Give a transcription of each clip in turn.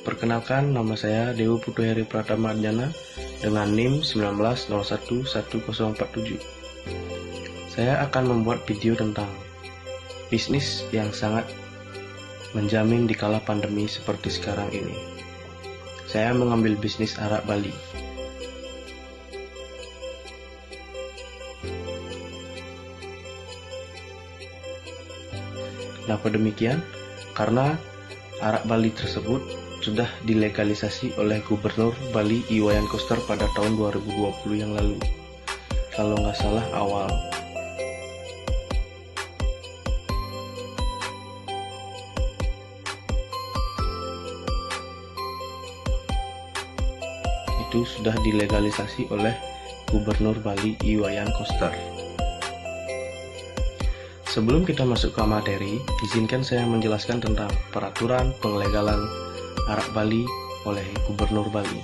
Perkenalkan, nama saya Dewo Putuheri Pratama Adjana dengan NIM 1901147. Saya akan membuat video tentang bisnis yang sangat menjamin di kala pandemi seperti sekarang ini. Saya mengambil bisnis arak Bali. Kenapa demikian? Karena arak Bali tersebut sudah dilegalisasi oleh Gubernur Bali Iwayan Koster pada tahun 2020 yang lalu, kalau nggak salah awal. Itu sudah dilegalisasi oleh Gubernur Bali Iwayan Koster. Sebelum kita masuk ke materi, izinkan saya menjelaskan tentang peraturan pengelegalan arak Bali oleh Gubernur Bali.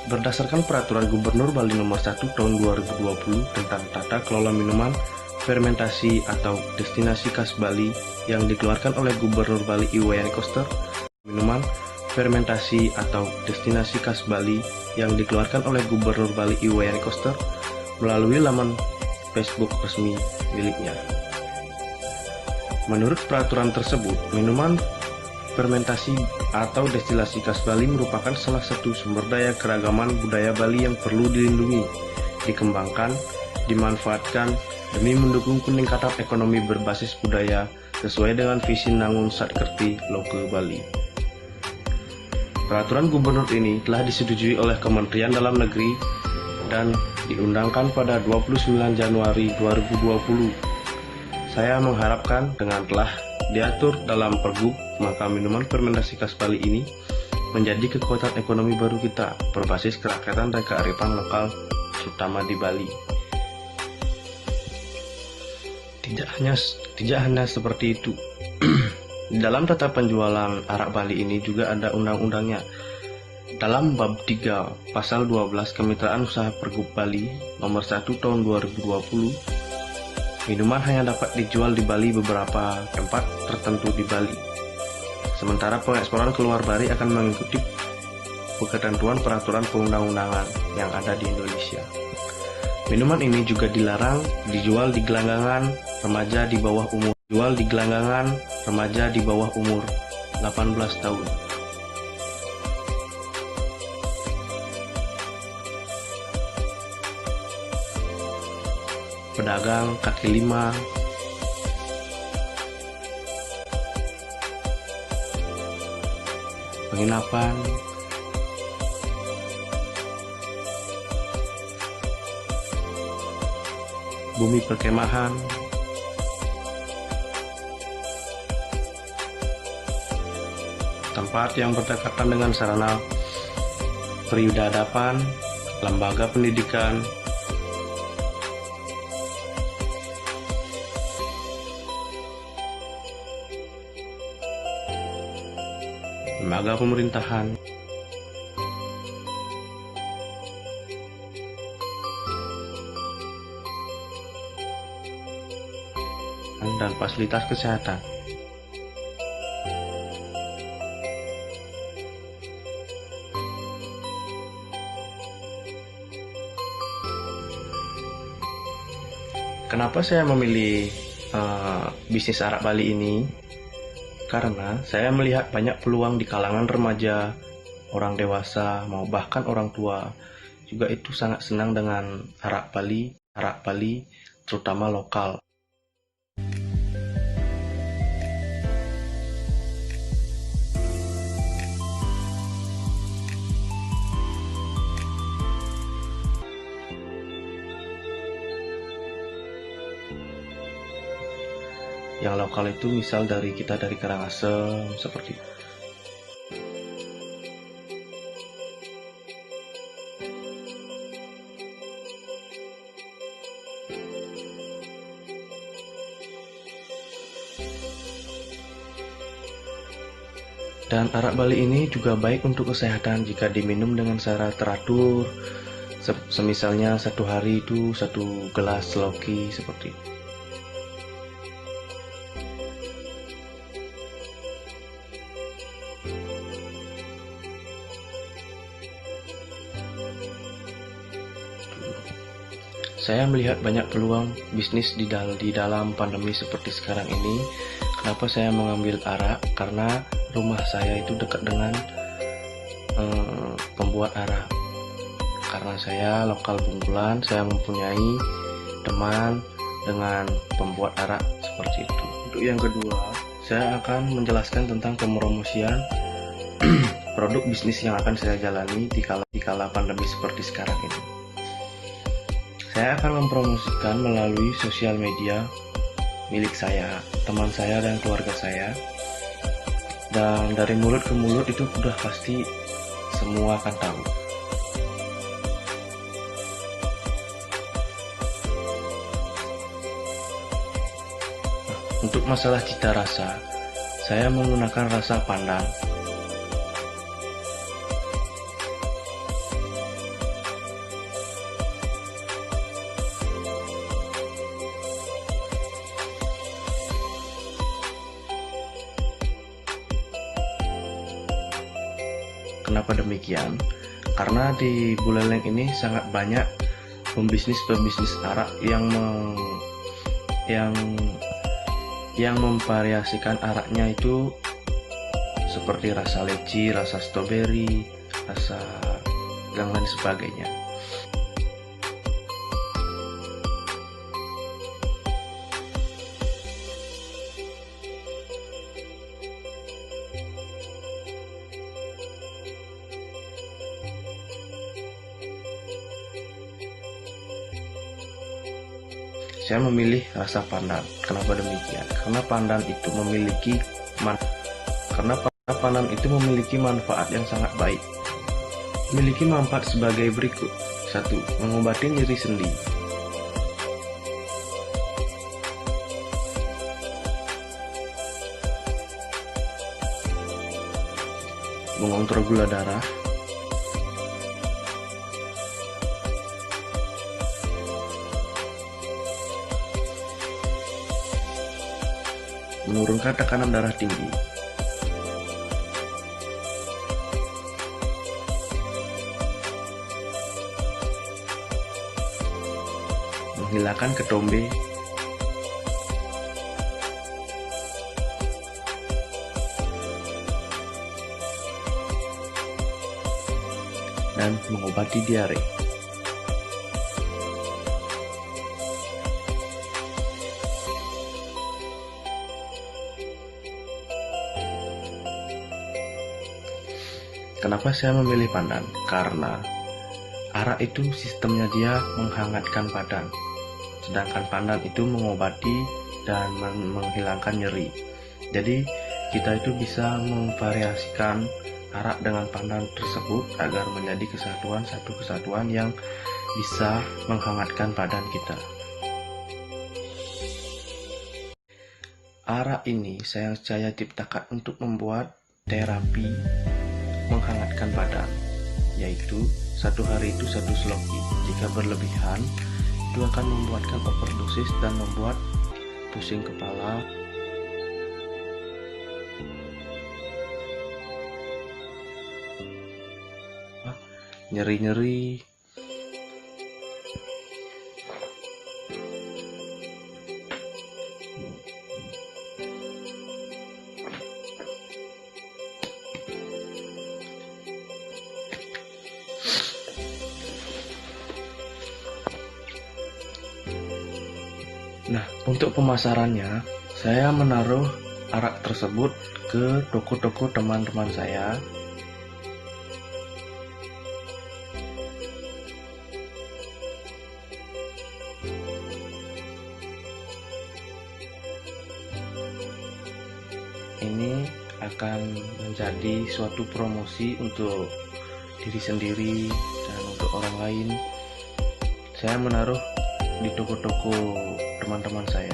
Berdasarkan peraturan Gubernur Bali nomor 1 tahun 2020 tentang tata kelola minuman fermentasi atau destinasi khas Bali yang dikeluarkan oleh Gubernur Bali Iwayan Koster, minuman fermentasi atau destinasi khas Bali yang dikeluarkan oleh Gubernur Bali Iwayan Koster melalui laman Facebook resmi miliknya. Menurut peraturan tersebut, minuman fermentasi atau destilasi khas Bali merupakan salah satu sumber daya keragaman budaya Bali yang perlu dilindungi, dikembangkan, dimanfaatkan demi mendukung peningkatan ekonomi berbasis budaya sesuai dengan visi Nangun Satkerti Loke Bali. Peraturan gubernur ini telah disetujui oleh Kementerian Dalam Negeri dan diundangkan pada 29 Januari 2020. Saya mengharapkan dengan telah diatur dalam Pergub, maka minuman fermentasi khas Bali ini menjadi kekuatan ekonomi baru kita berbasis kerakyatan dan kearifan lokal, terutama di Bali. Tidak hanya seperti itu. Di dalam tata penjualan arak Bali ini juga ada undang-undangnya. Dalam bab 3 pasal 12 Kemitraan Usaha Pergub Bali nomor 1 tahun 2020, minuman hanya dapat dijual di Bali beberapa tempat tertentu di Bali. Sementara pengeksporan keluar Bali akan mengikuti ketentuan peraturan perundang-undangan yang ada di Indonesia. Minuman ini juga dilarang dijual di gelanggangan remaja di bawah umur 18 tahun. Pedagang kaki lima, penginapan, bumi perkemahan, tempat yang berdekatan dengan sarana peribadatan, lembaga pendidikan, lembaga pemerintahan, dan fasilitas kesehatan. Kenapa saya memilih bisnis arak Bali ini? Karena saya melihat banyak peluang di kalangan remaja, orang dewasa, mau bahkan orang tua juga itu sangat senang dengan arak Bali, terutama lokal. Yang lokal itu misal dari Karangasem seperti itu. Dan arak Bali ini juga baik untuk kesehatan jika diminum dengan cara teratur, semisalnya satu hari itu 1 gelas loki seperti itu. Saya melihat banyak peluang bisnis di dalam pandemi seperti sekarang ini. Kenapa saya mengambil arak? Karena rumah saya itu dekat dengan pembuat arak. Karena saya lokal Bungkulan, saya mempunyai teman dengan pembuat arak seperti itu. Untuk yang kedua, saya akan menjelaskan tentang pempromosian produk bisnis yang akan saya jalani di kala pandemi seperti sekarang ini. Saya akan mempromosikan melalui sosial media milik saya, teman saya, dan keluarga saya. Dan dari mulut ke mulut itu udah pasti semua akan tahu. Untuk masalah cita rasa, saya menggunakan rasa pandan. Kenapa demikian? Karena di Buleleng ini sangat banyak pembisnis arak yang memvariasikan araknya itu seperti rasa leci, rasa stroberi, rasa dan lain sebagainya. Saya memilih rasa pandan. Kenapa demikian? Karena pandan itu memiliki manfaat yang sangat baik. Memiliki manfaat sebagai berikut. 1. Mengobati nyeri sendi. Mengontrol gula darah. Menurunkan tekanan darah tinggi. Menghilangkan ketombe. Dan mengobati diare. Kenapa saya memilih pandan? Karena arak itu sistemnya dia menghangatkan badan, sedangkan pandan itu mengobati dan menghilangkan nyeri. Jadi kita itu bisa memvariasikan arak dengan pandan tersebut agar menjadi satu kesatuan yang bisa menghangatkan badan kita. Arak ini saya ciptakan untuk membuat terapi menghangatkan badan, yaitu 1 hari itu 1 sloki. Jika berlebihan, itu akan membuatkan overdosis dan membuat pusing kepala, nyeri-nyeri. Nah, untuk pemasarannya, saya menaruh arak tersebut ke toko-toko teman-teman saya. Ini akan menjadi suatu promosi untuk diri sendiri dan untuk orang lain. Saya menaruh di toko-toko teman-teman saya.